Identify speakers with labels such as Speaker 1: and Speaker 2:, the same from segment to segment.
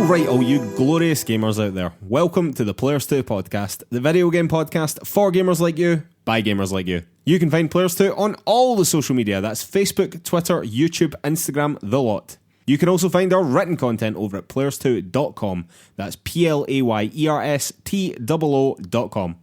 Speaker 1: Alright, all you glorious gamers out there, welcome to the PlayersToo Podcast, the video game podcast for gamers like you, by gamers like you. You can find PlayersToo on all the social media, that's Facebook, Twitter, YouTube, Instagram, the lot. You can also find our written content over at playerstoo.com, that's PLAYERSTOO.com.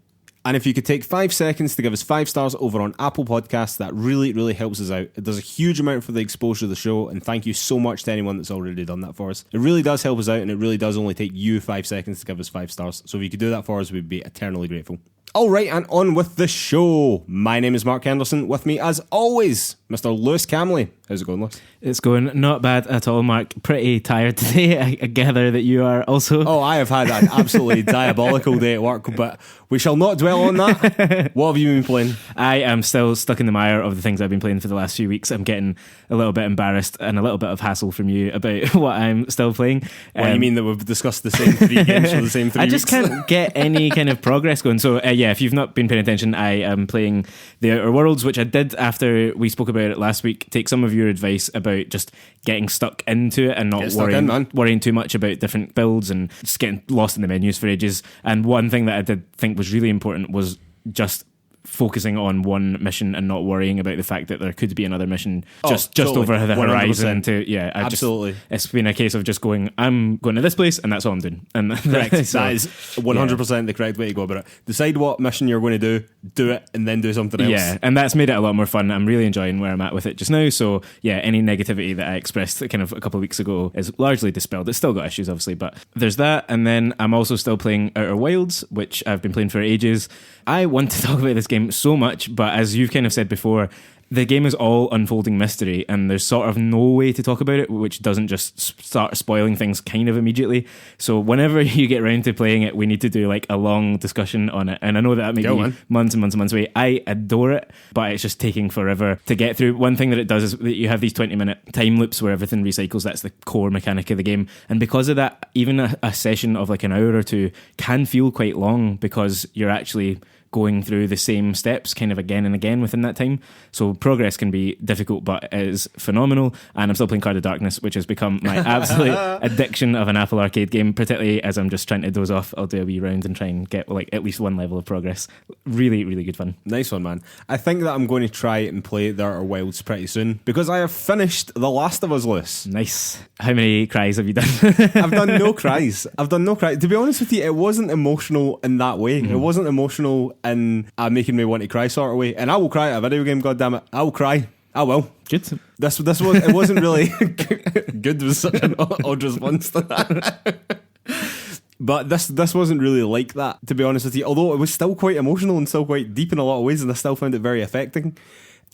Speaker 1: And if you could take 5 seconds to give us 5 stars over on Apple Podcasts, that really helps us out. It does a huge amount for the exposure of the show, and thank you so much to anyone that's already done that for us. It really does help us out, and it really does only take you 5 seconds to give us 5 stars. So if you could do that for us, we'd be eternally grateful. Alright, and on with the show. My name is Mark Henderson. With me, as always, Mr. Lewis Camley. How's it going, Lewis?
Speaker 2: It's going not bad at all, Mark. Pretty tired today. I gather that you are also.
Speaker 1: Oh, I have had an absolutely diabolical day at work, but we shall not dwell on that. What have you been playing?
Speaker 2: I am still stuck in the mire of the things I've been playing for the last few weeks. I'm getting a little bit embarrassed and a little bit of hassle from you about what I'm still playing.
Speaker 1: What, you mean that we've discussed the same 3 games for the same 3 weeks?
Speaker 2: I just can't get any kind of progress going. So yeah, if you've not been paying attention, I am playing The Outer Worlds, which I did after we spoke about it last week. Take some of your advice about just getting stuck into it and not worrying too much about different builds and just getting lost in the menus for ages. And one thing that I did think was really important was just focusing on one mission and not worrying about the fact that there could be another mission just
Speaker 1: totally.
Speaker 2: Over the
Speaker 1: 100%.
Speaker 2: horizon.
Speaker 1: Absolutely.
Speaker 2: It's been a case of just going, I'm going to this place and that's all I'm doing. And
Speaker 1: correct. That is 100% the correct way to go about it. Decide what mission you're going to do it, and then do something else.
Speaker 2: Yeah, and that's made it a lot more fun. I'm really enjoying where I'm at with it just now. So yeah, any negativity that I expressed kind of a couple of weeks ago is largely dispelled. It's still got issues, obviously, but there's that. And then I'm also still playing Outer Wilds, which I've been playing for ages. I want to talk about this game so much, but as you've kind of said before, the game is all unfolding mystery and there's sort of no way to talk about it which doesn't just start spoiling things kind of immediately. So whenever you get around to playing it, we need to do like a long discussion on it, and I know that may be months and months and months away. I adore it, but it's just taking forever to get through. One thing that it does is that you have these 20-minute time loops where everything recycles. That's the core mechanic of the game, and because of that, even a session of like an hour or two can feel quite long because you're actually going through the same steps kind of again and again within that time. So progress can be difficult, but it is phenomenal. And I'm still playing Card of Darkness, which has become my absolute addiction of an Apple Arcade game, particularly as I'm just trying to doze off. I'll do a wee round and try and get like at least one level of progress. Really good fun.
Speaker 1: Nice one, man. I think that I'm going to try and play The Outer Wilds pretty soon because I have finished The Last of Us, Lewis.
Speaker 2: Nice. How many cries have you done?
Speaker 1: I've done no cries. To be honest with you, it wasn't emotional in that way. It wasn't emotional in making me want to cry sort of way. And I will cry at a video game, goddammit. I will cry. I will.
Speaker 2: Good.
Speaker 1: This was, it wasn't really good. Was such an odd response to that. But this wasn't really like that, to be honest with you. Although it was still quite emotional and still quite deep in a lot of ways, and I still found it very affecting.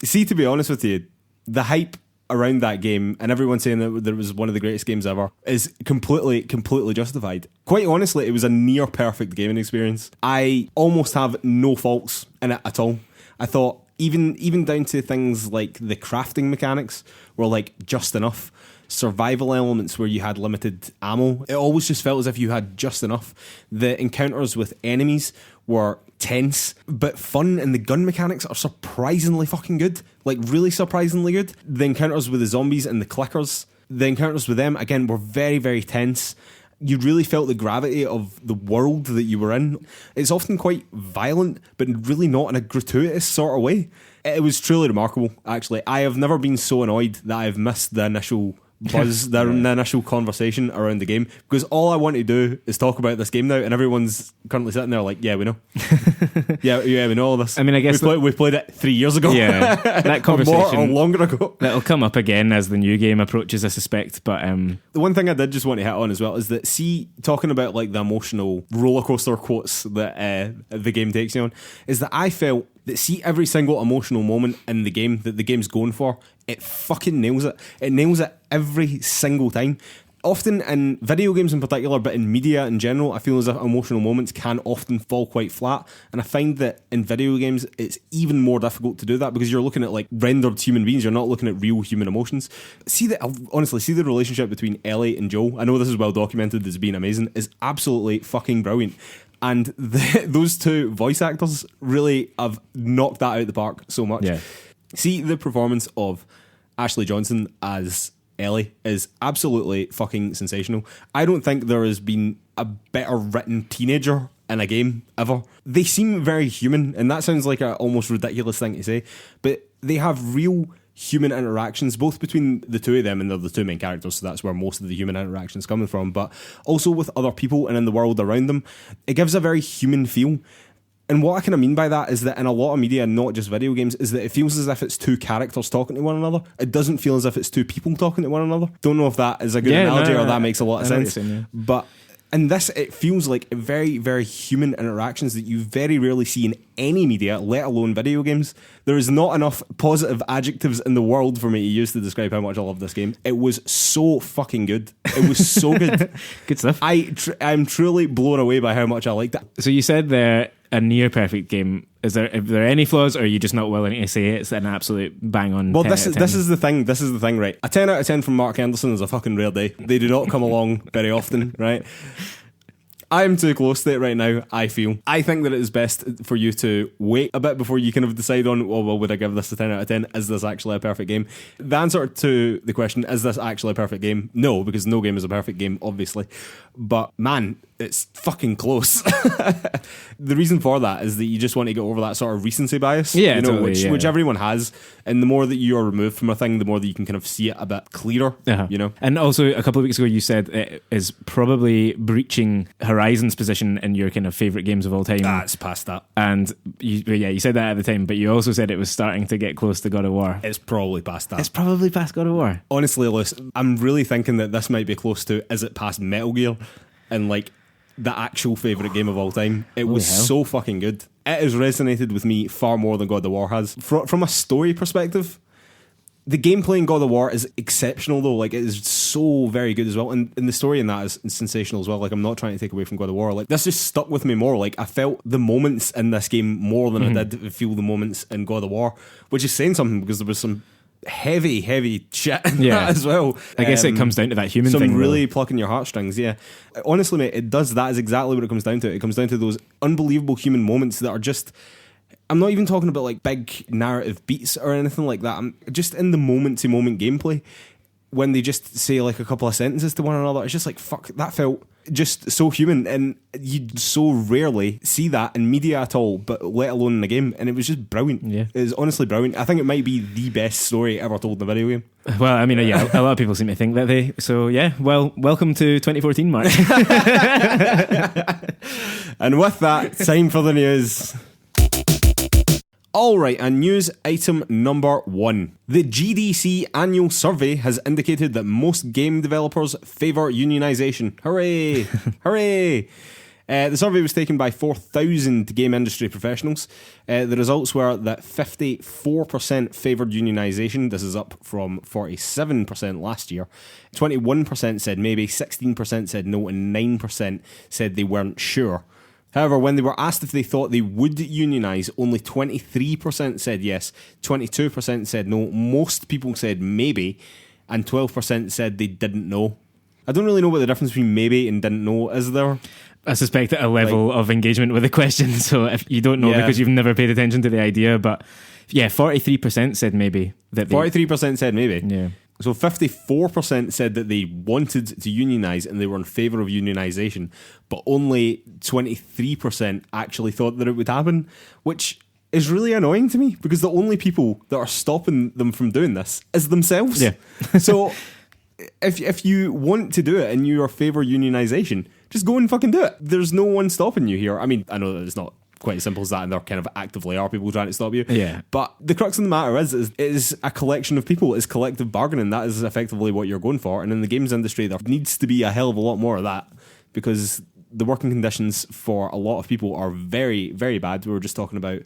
Speaker 1: See, to be honest with you, the hype around that game and everyone saying that it was one of the greatest games ever is completely justified. Quite honestly, it was a near perfect gaming experience. I almost have no faults in it at all. I thought even down to things like the crafting mechanics were like just enough. Survival elements where you had limited ammo, it always just felt as if you had just enough. The encounters with enemies were tense but fun, and the gun mechanics are surprisingly fucking good, like really surprisingly good. The encounters with the zombies and the clickers, the encounters with them again were very tense. You really felt the gravity of the world that you were in. It's often quite violent, but really not in a gratuitous sort of way. It was truly remarkable, actually. I have never been so annoyed that I've missed the initial buzz, the initial conversation around the game, because all I want to do is talk about this game now, and everyone's currently sitting there like, yeah, we know. yeah, we know all this.
Speaker 2: I mean, I guess
Speaker 1: we played it 3 years ago.
Speaker 2: Yeah, that conversation
Speaker 1: or longer ago.
Speaker 2: That'll come up again as the new game approaches, I suspect. But
Speaker 1: the one thing I did just want to hit on as well is that, see, talking about like the emotional roller coaster quotes that the game takes you on, is that I felt that, see, every single emotional moment in the game that the game's going for, it fucking nails it. It nails it every single time. Often in video games in particular, but in media in general, I feel as if emotional moments can often fall quite flat. And I find that in video games, it's even more difficult to do that because you're looking at like rendered human beings. You're not looking at real human emotions. Honestly, see the relationship between Ellie and Joel. I know this is well documented as being amazing. Is absolutely fucking brilliant. And those two voice actors really have knocked that out of the park so much.
Speaker 2: Yeah.
Speaker 1: See the performance of Ashley Johnson as Ellie is absolutely fucking sensational. I don't think there has been a better written teenager in a game ever. They seem very human, and that sounds like an almost ridiculous thing to say, but they have real human interactions, both between the two of them, and they're the two main characters, so that's where most of the human interactions coming from, but also with other people and in the world around them. It gives a very human feel. And what I kind of mean by that is that in a lot of media, not just video games, is that it feels as if it's two characters talking to one another. It doesn't feel as if it's two people talking to one another. Don't know if that is a good analogy or that makes a lot of sense. But in this, it feels like very, very human interactions that you very rarely see in any media, let alone video games. There is not enough positive adjectives in the world for me to use to describe how much I love this game. It was so fucking good. It was so good.
Speaker 2: Good stuff.
Speaker 1: I'm truly blown away by how much I liked it.
Speaker 2: So you said there a near perfect game. Are there any flaws, or are you just not willing to say it's an absolute bang on?
Speaker 1: Well, this is the thing, right? A 10 out of 10 from Mark Henderson is a fucking rare day. They do not come along very often, right? I am too close to it right now, I feel. I think that it is best for you to wait a bit before you kind of decide on, well, would I give this a 10 out of 10? Is this actually a perfect game? The answer to the question, is this actually a perfect game? No, because no game is a perfect game, obviously. But man, it's fucking close. The reason for that is that you just want to get over that sort of recency bias, which everyone has. And the more that you are removed from a thing, the more that you can kind of see it a bit clearer, you know? And
Speaker 2: also, a couple of weeks ago, you said it is probably breaching Horizon's position in your kind of favourite games of all time.
Speaker 1: It's past that.
Speaker 2: And you said that at the time, but you also said it was starting to get close to God of War.
Speaker 1: It's probably past that.
Speaker 2: It's probably past God of War.
Speaker 1: Honestly, Lewis, I'm really thinking that this might be close to, is it past Metal Gear? And like the actual favourite game of all time. It was so fucking good. It has resonated with me far more than God of War has. From a story perspective, the gameplay in God of War is exceptional though. Like, it is so very good as well, and the story in that is sensational as well. Like, I'm not trying to take away from God of War. Like, this just stuck with me more. Like, I felt the moments in this game more than I did feel the moments in God of War, which is saying something, because there was some heavy shit in that as well.
Speaker 2: I guess it comes down to that human
Speaker 1: thing. Some really
Speaker 2: though.
Speaker 1: plucking your heartstrings, yeah. Honestly, mate, it does. That is exactly what it comes down to. It comes down to those unbelievable human moments that are just... I'm not even talking about like big narrative beats or anything like that. I'm just in the moment-to-moment gameplay, when they just say like a couple of sentences to one another. It's just like, fuck, that felt just so human, and you so rarely see that in media at all, but let alone in the game. And it was just brilliant.
Speaker 2: Yeah,
Speaker 1: it was honestly brilliant. I think it might be the best story ever told in a video game.
Speaker 2: Well, I mean, yeah, a lot of people seem to think that they. So yeah, well, welcome to 2014, Mark.
Speaker 1: And with that, time for the news. Alright, and news item number 1. The GDC annual survey has indicated that most game developers favour unionisation. Hooray! Hooray! The survey was taken by 4,000 game industry professionals. The results were that 54% favoured unionisation. This is up from 47% last year. 21% said maybe, 16% said no, and 9% said they weren't sure. However, when they were asked if they thought they would unionise, only 23% said yes, 22% said no, most people said maybe, and 12% said they didn't know. I don't really know what the difference between maybe and didn't know is there.
Speaker 2: I suspect at a level of engagement with the question, so if you don't know because you've never paid attention to the idea, but yeah, 43% said maybe.
Speaker 1: 43% said maybe?
Speaker 2: Yeah.
Speaker 1: So 54% said that they wanted to unionise and they were in favour of unionisation, but only 23% actually thought that it would happen, which is really annoying to me, because the only people that are stopping them from doing this is themselves.
Speaker 2: Yeah.
Speaker 1: So if you want to do it and you are favour unionisation, just go and fucking do it. There's no one stopping you here. I mean, I know that it's not quite as simple as that, and there kind of actively are people trying to stop you.
Speaker 2: Yeah.
Speaker 1: But the crux of the matter is a collection of people. It's collective bargaining. That is effectively what you're going for. And in the games industry, there needs to be a hell of a lot more of that, because the working conditions for a lot of people are very, very bad. We were just talking about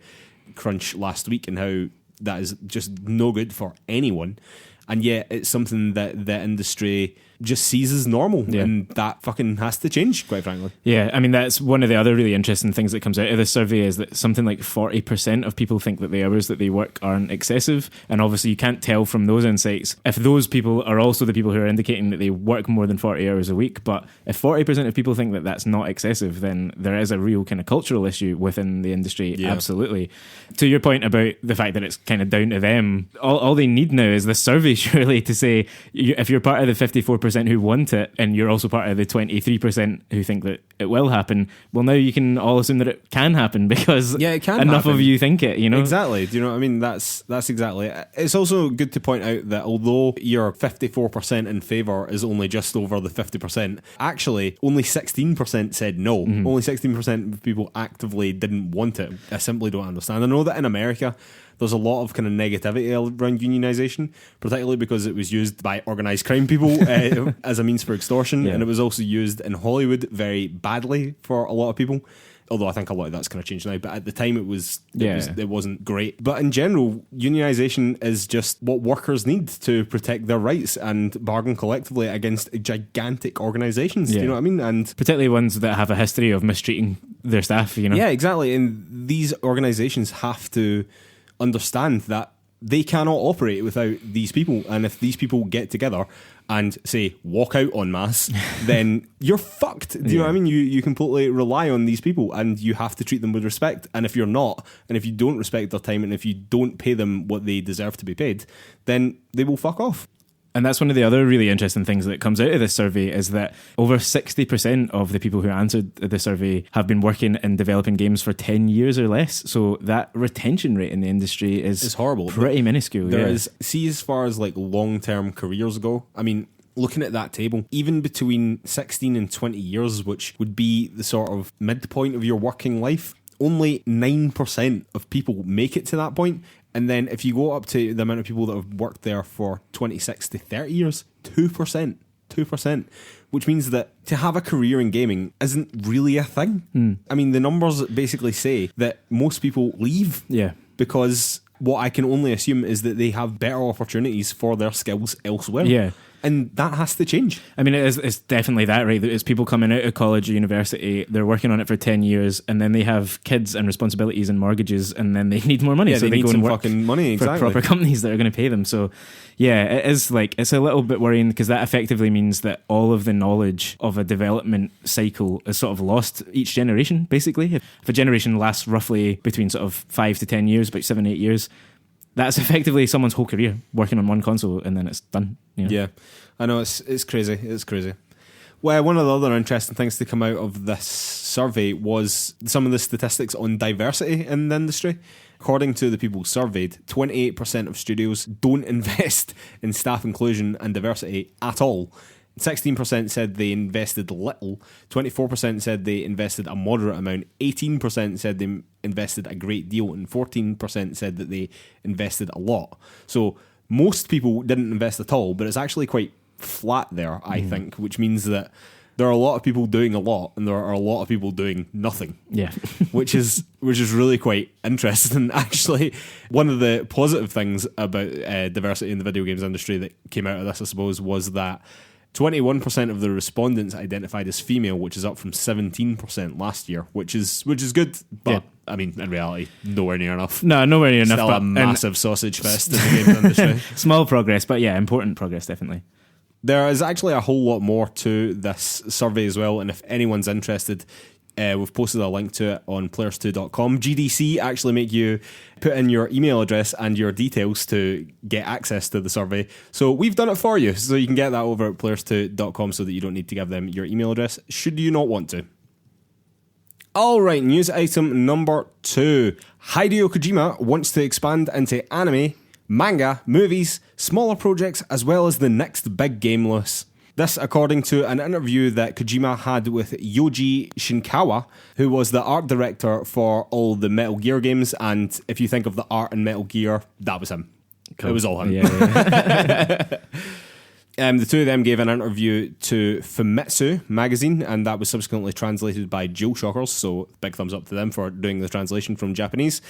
Speaker 1: crunch last week and how that is just no good for anyone. And yet it's something that the industry just sees as normal, and that fucking has to change, quite frankly.
Speaker 2: Yeah, I mean, that's one of the other really interesting things that comes out of this survey is that something like 40% of people think that the hours that they work aren't excessive, and obviously you can't tell from those insights if those people are also the people who are indicating that they work more than 40 hours a week. But if 40% of people think that that's not excessive, then there is a real kind of cultural issue within the industry. Yeah. Absolutely. To your point about the fact that it's kind of down to them, all they need now is this survey surely to say, if you're part of the 54% who want it and you're also part of the 23% who think that it will happen, well, now you can all assume that it can happen because
Speaker 1: it can
Speaker 2: enough
Speaker 1: happen.
Speaker 2: of you think it, you know?
Speaker 1: Exactly. Do you know what I mean? That's exactly it. It's also good to point out that although your 54% in favour is only just over the 50%, actually only 16% said no. Only 16% of people actively didn't want it. I simply don't understand. I know that in America there's a lot of kind of negativity around unionisation, particularly because it was used by organised crime people as a means for extortion, and it was also used in Hollywood very badly for a lot of people. Although I think a lot of that's kind of changed now, but at the time it wasn't great. But in general, unionisation is just what workers need to protect their rights and bargain collectively against gigantic organisations. Do you know what I mean? And
Speaker 2: particularly ones that have a history of mistreating their staff, you know?
Speaker 1: Yeah, exactly. And these organisations have to understand that they cannot operate without these people, and if these people get together and say walk out en masse, then you're fucked. Do you know what I mean? You completely rely on these people, and you have to treat them with respect. And if you're not, and if you don't respect their time, and if you don't pay them what they deserve to be paid, then they will fuck off.
Speaker 2: And that's one of the other really interesting things that comes out of this survey is that over 60% of the people who answered the survey have been working in developing games for 10 years or less. So that retention rate in the industry is
Speaker 1: horrible.
Speaker 2: Pretty minuscule.
Speaker 1: There is, see, as far as like long-term careers go, I mean, looking at that table, even between 16 and 20 years, which would be the sort of midpoint of your working life, only 9% of people make it to that point. And then if you go up to the amount of people that have worked there for 26 to 30 years, 2%, which means that to have a career in gaming isn't really a thing. I mean, the numbers basically say that most people leave because what I can only assume is that they have better opportunities for their skills elsewhere. Yeah. And that has to change.
Speaker 2: I mean, it's definitely that, right? It's people coming out of college or university, they're working on it for 10 years, and then they have kids and responsibilities and mortgages, and then they need more money.
Speaker 1: Yeah,
Speaker 2: so
Speaker 1: they
Speaker 2: go
Speaker 1: need
Speaker 2: and
Speaker 1: some
Speaker 2: work
Speaker 1: fucking money, exactly,
Speaker 2: for proper companies that are going to pay them. So, yeah, it is like, it's a little bit worrying because that effectively means that all of the knowledge of a development cycle is sort of lost each generation, basically. If a generation lasts roughly between sort of 5 to 10 years, about 7-8 years, that's effectively someone's whole career working on one console, and then it's done. You know?
Speaker 1: Yeah, I know, it's crazy. It's crazy. Well, one of the other interesting things to come out of this survey was some of the statistics on diversity in the industry. According to the people surveyed, 28% of studios don't invest in staff inclusion and diversity at all. 16% said they invested little, 24% said they invested a moderate amount, 18% said they invested a great deal, and 14% said that they invested a lot. So most people didn't invest at all, but it's actually quite flat there, I think, which means that there are a lot of people doing a lot and there are a lot of people doing nothing.
Speaker 2: Yeah.
Speaker 1: which is really quite interesting. Actually, one of the positive things about diversity in the video games industry that came out of this, I suppose, was that 21% of the respondents identified as female, which is up from 17% last year, which is good, but I mean, in reality, nowhere near enough.
Speaker 2: No, nowhere near enough.
Speaker 1: Still a massive sausage fest in the games industry.
Speaker 2: Small progress, but yeah, important progress, definitely.
Speaker 1: There is actually a whole lot more to this survey as well, and if anyone's interested, we've posted a link to it on PlayersToo.com. GDC actually make you put in your email address and your details to get access to the survey. So we've done it for you, so you can get that over at PlayersToo.com so that you don't need to give them your email address, should you not want to. Alright, news item number 2. Hideo Kojima wants to expand into anime, manga, movies, smaller projects, as well as the next big game loose. This, according to an interview that Kojima had with Yoji Shinkawa, who was the art director for all the Metal Gear games, and if you think of the art in Metal Gear, that was him. Cool. It was all him.
Speaker 2: Yeah.
Speaker 1: The two of them gave an interview to Famitsu magazine, and that was subsequently translated by Jill Shockers, so big thumbs up to them for doing the translation from Japanese.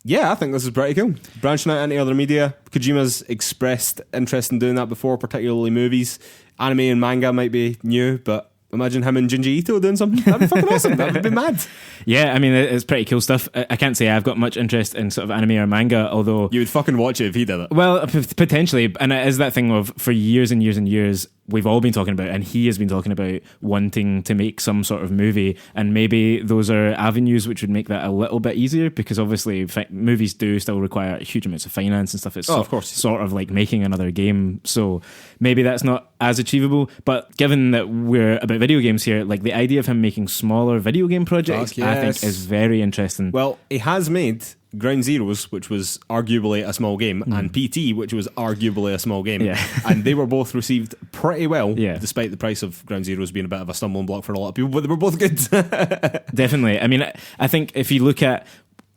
Speaker 1: Yeah, I think this is pretty cool. Branching out into other media. Kojima's expressed interest in doing that before, particularly movies. Anime and manga might be new, but imagine him and Junji Ito doing something. That'd be fucking awesome. That would be mad.
Speaker 2: Yeah, I mean, it's pretty cool stuff. I can't say I've got much interest in sort of anime or manga, although...
Speaker 1: You would fucking watch it if he did it.
Speaker 2: Well, potentially. And it is that thing of, for years and years and years, we've all been talking about, and he has been talking about, wanting to make some sort of movie, and maybe those are avenues which would make that a little bit easier, because obviously movies do still require huge amounts of finance and stuff. It's
Speaker 1: of course,
Speaker 2: sort of like making another game, so maybe that's not as achievable. But given that we're about video games here, like the idea of him making smaller video game projects, I think is very interesting.
Speaker 1: Well, he has made Ground Zeroes, which was arguably a small game, and PT, which was arguably a small game.
Speaker 2: Yeah.
Speaker 1: And they were both received pretty well,
Speaker 2: yeah,
Speaker 1: despite the price of Ground Zeroes being a bit of a stumbling block for a lot of people, but they were both good.
Speaker 2: Definitely. I mean, I think if you look at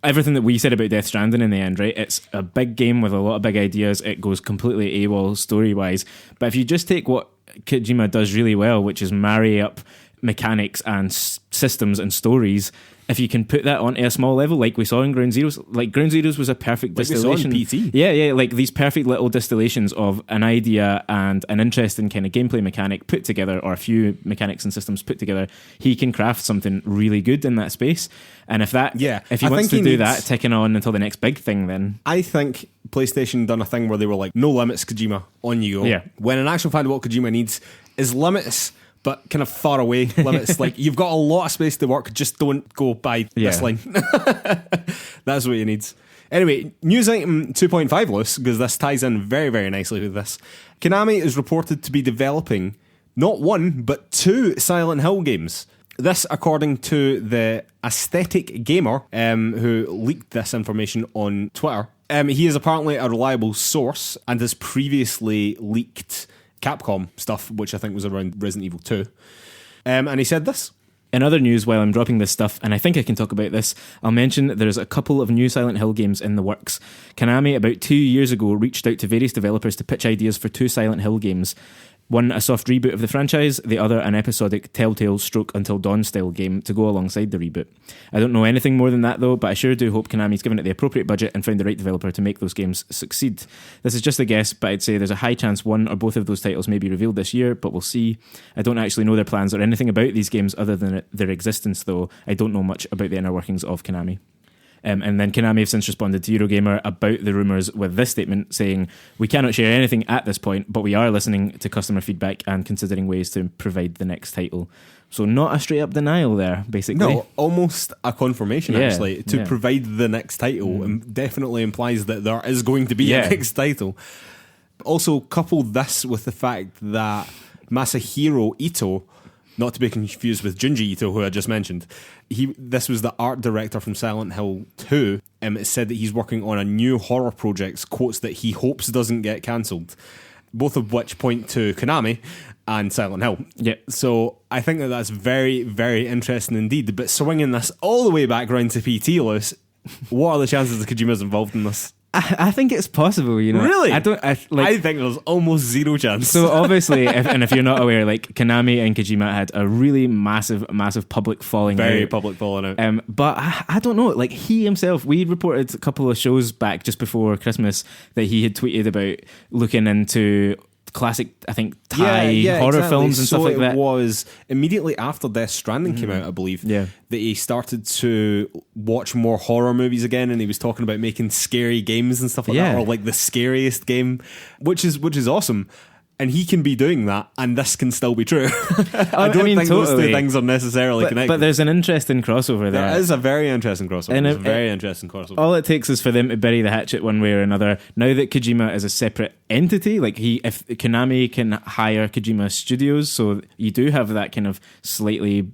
Speaker 2: everything that we said about Death Stranding in the end, right, it's a big game with a lot of big ideas. It goes completely AWOL story-wise. But if you just take what Kojima does really well, which is marry up mechanics and systems and stories, if you can put that onto a small level, like we saw in Ground Zeroes, like Ground Zeroes was a perfect distillation.
Speaker 1: We saw in PT.
Speaker 2: Yeah, like these perfect little distillations of an idea and an interesting kind of gameplay mechanic put together, or a few mechanics and systems put together. He can craft something really good in that space. And if he wants to do that, ticking on until the next big thing, then
Speaker 1: I think PlayStation done a thing where they were like, no limits, Kojima, on you go.
Speaker 2: Yeah.
Speaker 1: When in actual fact, what Kojima needs is limits, but kind of far away limits. Like, you've got a lot of space to work, just don't go by this line. That's what you need. Anyway, news item 2.5 loose, because this ties in very, very nicely with this. Konami is reported to be developing not one, but 2 Silent Hill games. This, according to the Aesthetic Gamer, who leaked this information on Twitter. He is apparently a reliable source and has previously leaked Capcom stuff, which I think was around Resident Evil 2. And he said this.
Speaker 2: In other news, while I'm dropping this stuff, and I think I can talk about this, I'll mention that there's a couple of new Silent Hill games in the works. Konami, about 2 years ago, reached out to various developers to pitch ideas for 2 Silent Hill games. One, a soft reboot of the franchise, the other, an episodic Telltale / Until Dawn style game to go alongside the reboot. I don't know anything more than that though, but I sure do hope Konami's given it the appropriate budget and found the right developer to make those games succeed. This is just a guess, but I'd say there's a high chance one or both of those titles may be revealed this year, but we'll see. I don't actually know their plans or anything about these games other than their existence though. I don't know much about the inner workings of Konami. And then Konami have since responded to Eurogamer about the rumours with this statement saying, we cannot share anything at this point, but we are listening to customer feedback and considering ways to provide the next title. So not a straight up denial there, basically.
Speaker 1: No, almost a confirmation, actually. To provide the next title definitely implies that there is going to be a next title. Also, couple this with the fact that Masahiro Ito, not to be confused with Junji Ito, who I just mentioned, this was the art director from Silent Hill 2. It said that he's working on a new horror project, quotes that he hopes doesn't get cancelled. Both of which point to Konami and Silent Hill.
Speaker 2: Yeah.
Speaker 1: So I think that that's very, very interesting indeed. But swinging this all the way back round to PT, Lewis, what are the chances that Kojima's involved in this?
Speaker 2: I think it's possible, you know.
Speaker 1: Really?
Speaker 2: I
Speaker 1: think there's almost zero chance.
Speaker 2: So obviously, if you're not aware, like Konami and Kojima had a really massive public falling out.
Speaker 1: Very public falling out.
Speaker 2: But I don't know, like he himself, we reported a couple of shows back just before Christmas that he had tweeted about looking into classic, I think, Thai horror films and stuff like that.
Speaker 1: It was immediately after Death Stranding came out, I believe, that he started to watch more horror movies again, and he was talking about making scary games and stuff like that, or like the scariest game, which is awesome. And he can be doing that, and this can still be true. I don't think those two things are necessarily connected.
Speaker 2: But there's an interesting crossover there.
Speaker 1: There is a very interesting crossover.
Speaker 2: All it takes is for them to bury the hatchet one way or another. Now that Kojima is a separate entity, like if Konami can hire Kojima Studios, so you do have that kind of slightly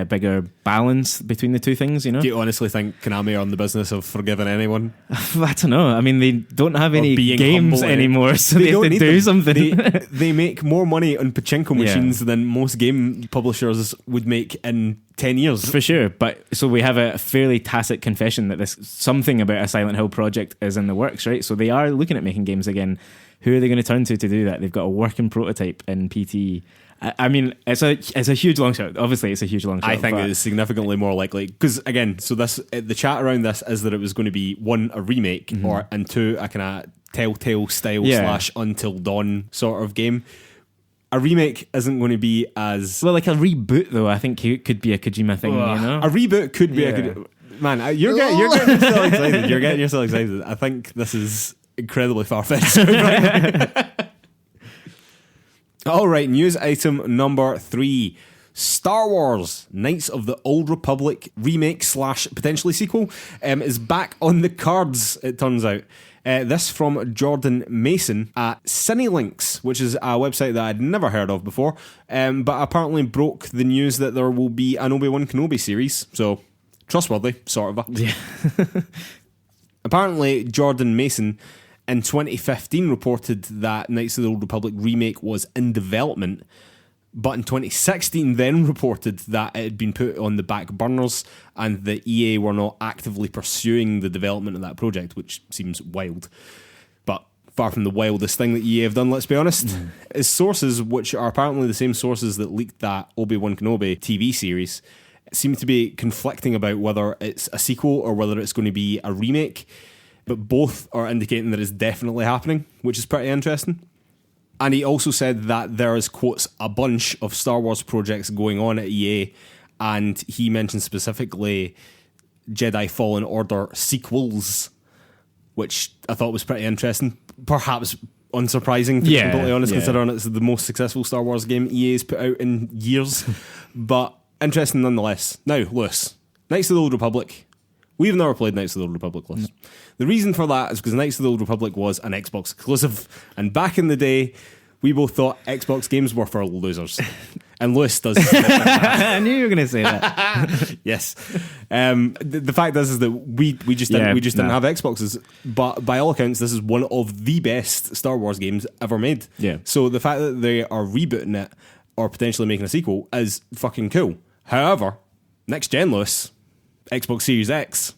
Speaker 2: bigger balance between the two things, you know?
Speaker 1: Do you honestly think Konami are in the business of forgiving anyone?
Speaker 2: I don't know. I mean, they don't have any games anymore, so they have to do something.
Speaker 1: They make more money on pachinko machines than most game publishers would make in 10 years.
Speaker 2: For sure. But so we have a fairly tacit confession that something about a Silent Hill project is in the works, right? So they are looking at making games again. Who are they going to turn to do that? They've got a working prototype in PT. I mean, it's a huge long shot. Obviously, it's a huge long shot.
Speaker 1: I think it is significantly more likely because, again, so the chat around this is that it was going to be one, a remake, and two, a kind of Telltale style / Until Dawn sort of game. A remake isn't going to be as
Speaker 2: well, like a reboot though. I think it could be a Kojima thing. A
Speaker 1: reboot could be man. You're getting yourself excited. You're getting yourself excited. I think this is incredibly far-fetched. All right, news item number 3. Star Wars Knights of the Old Republic remake / potentially sequel is back on the cards, it turns out. This from Jordan Mason at Cinelinks, which is a website that I'd never heard of before, but apparently broke the news that there will be an Obi-Wan Kenobi series, so trustworthy, sort of.
Speaker 2: Yeah.
Speaker 1: Apparently, Jordan Mason in 2015 reported that Knights of the Old Republic remake was in development, but in 2016 then reported that it had been put on the back burners and the EA were not actively pursuing the development of that project, which seems wild. But far from the wildest thing that EA have done, let's be honest. Is sources, which are apparently the same sources that leaked that Obi-Wan Kenobi TV series, seem to be conflicting about whether it's a sequel or whether it's going to be a remake. But both are indicating that it's definitely happening, which is pretty interesting. And he also said that there is, quotes, a bunch of Star Wars projects going on at EA, and he mentioned specifically Jedi Fallen Order sequels, which I thought was pretty interesting. Perhaps unsurprising, to be completely honest, considering it's the most successful Star Wars game EA's put out in years. But interesting nonetheless. Now, Lewis, Knights of the Old Republic. We've never played Knights of the Old Republic, Lewis. The reason for that is because Knights of the Old Republic was an Xbox exclusive, and back in the day, we both thought Xbox games were for losers. And Lewis does.
Speaker 2: I knew you were going to say that.
Speaker 1: Yes. The fact is that we just didn't have Xboxes, but by all accounts, this is one of the best Star Wars games ever made.
Speaker 2: Yeah.
Speaker 1: So the fact that they are rebooting it or potentially making a sequel is fucking cool. However, next gen, Lewis, Xbox Series X,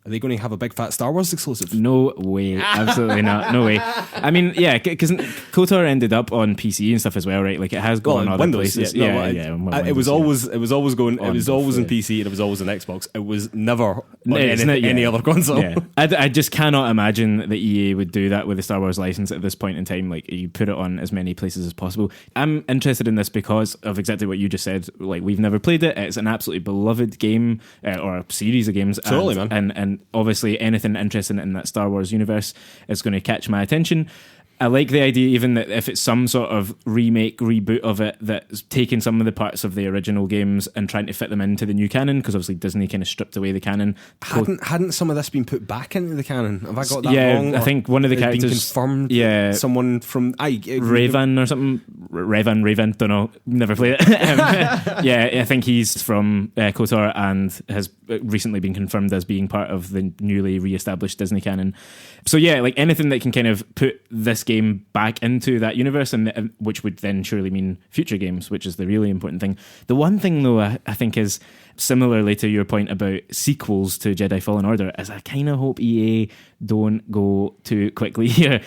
Speaker 1: are they going to have a big fat Star Wars exclusive?
Speaker 2: No way. Absolutely not. No way. I mean, yeah, because KOTOR ended up on PC and stuff as well, right? Like it has gone on other
Speaker 1: Windows,
Speaker 2: places.
Speaker 1: It was always going. It was always on PC and it was always on Xbox. It was never on any other console.
Speaker 2: Yeah. I just cannot imagine that EA would do that with the Star Wars license at this point in time. Like you put it on as many places as possible. I'm interested in this because of exactly what you just said. Like we've never played it. It's an absolutely beloved game or a series of games.
Speaker 1: Totally, man.
Speaker 2: And obviously anything interesting in that Star Wars universe is going to catch my attention. I like the idea even that if it's some sort of remake, reboot of it that's taking some of the parts of the original games and trying to fit them into the new canon, because obviously Disney kind of stripped away the canon.
Speaker 1: Hadn't some of this been put back into the canon? Have I got that wrong?
Speaker 2: I think one of the characters
Speaker 1: been confirmed. Yeah, someone from
Speaker 2: Raven or something. Raven, don't know. Never played it. I think he's from KOTOR and has recently been confirmed as being part of the newly re-established Disney canon. So yeah, like anything that can kind of put this game back into that universe, and which would then surely mean future games, which is the really important thing. The one thing though I think is similarly to your point about sequels to Jedi Fallen Order is I kind of hope EA don't go too quickly here.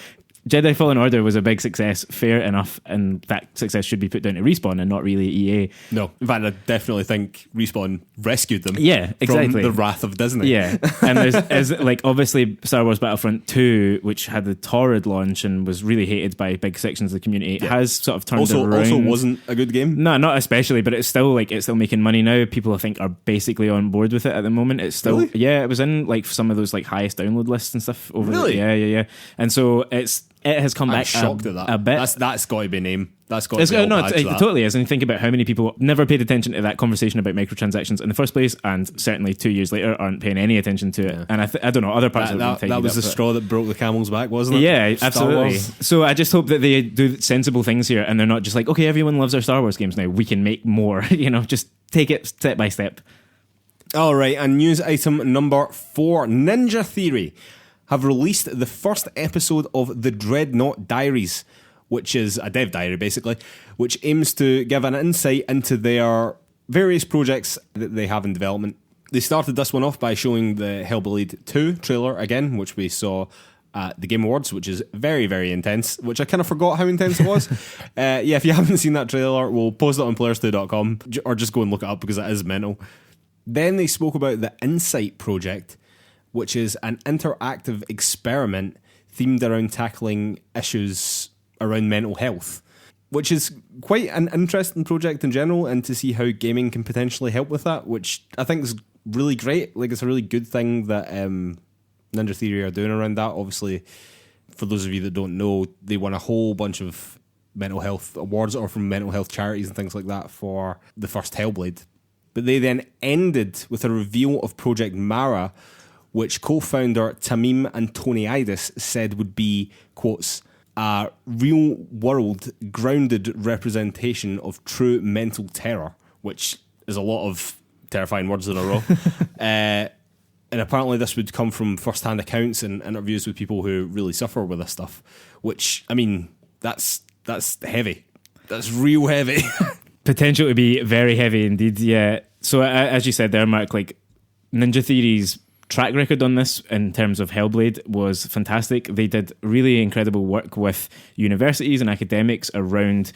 Speaker 2: Jedi Fallen Order was a big success, fair enough, and that success should be put down to Respawn and not really EA.
Speaker 1: No, in fact, I definitely think Respawn rescued them.
Speaker 2: Yeah, exactly.
Speaker 1: From the wrath of Disney.
Speaker 2: Yeah, and there's like obviously Star Wars Battlefront 2, which had the torrid launch and was really hated by big sections of the community, has sort of turned around.
Speaker 1: Also wasn't a good game.
Speaker 2: No, not especially, but it's still making money now. People I think are basically on board with it at the moment. It's still it was in like some of those like highest download lists and stuff over yeah. And so it has come back
Speaker 1: shocked at that.
Speaker 2: A bit.
Speaker 1: That's got to be a name. That's got to be
Speaker 2: it totally is. And think about how many people never paid attention to that conversation about microtransactions in the first place, and certainly 2 years later aren't paying any attention to it. And I don't know, other parts of it.
Speaker 1: That was the straw that broke the camel's back, wasn't it?
Speaker 2: Yeah, absolutely. So I just hope that they do sensible things here, and they're not just like, okay, everyone loves our Star Wars games now, we can make more. Just take it step by step.
Speaker 1: All right, and news item number 4: Ninja Theory have released the first episode of the Dreadnought Diaries, which is a dev diary basically, which aims to give an insight into their various projects that they have in development. They started this one off by showing the Hellblade 2 trailer again, which we saw at the Game Awards, which is very, very intense, which I kind of forgot how intense it was. If you haven't seen that trailer, we'll post it on PlayersToo.com, or just go and look it up because it is mental. Then they spoke about the Insight project, which is an interactive experiment themed around tackling issues around mental health, which is quite an interesting project in general, and to see how gaming can potentially help with that, which I think is really great. Like, it's a really good thing that Ninja Theory are doing around that. Obviously, for those of you that don't know, they won a whole bunch of mental health awards, or from mental health charities and things like that, for the first Hellblade. But they then ended with a reveal of Project Mara, which co-founder Tamim Antoniadis said would be, quotes, a real-world grounded representation of true mental terror, which is a lot of terrifying words in a row. And apparently this would come from first-hand accounts and interviews with people who really suffer with this stuff, which, I mean, that's heavy. That's real heavy.
Speaker 2: Potential to be very heavy indeed, yeah. So as you said there, Mark, like, Ninja Theory's track record on this in terms of Hellblade was fantastic. They did really incredible work with universities and academics around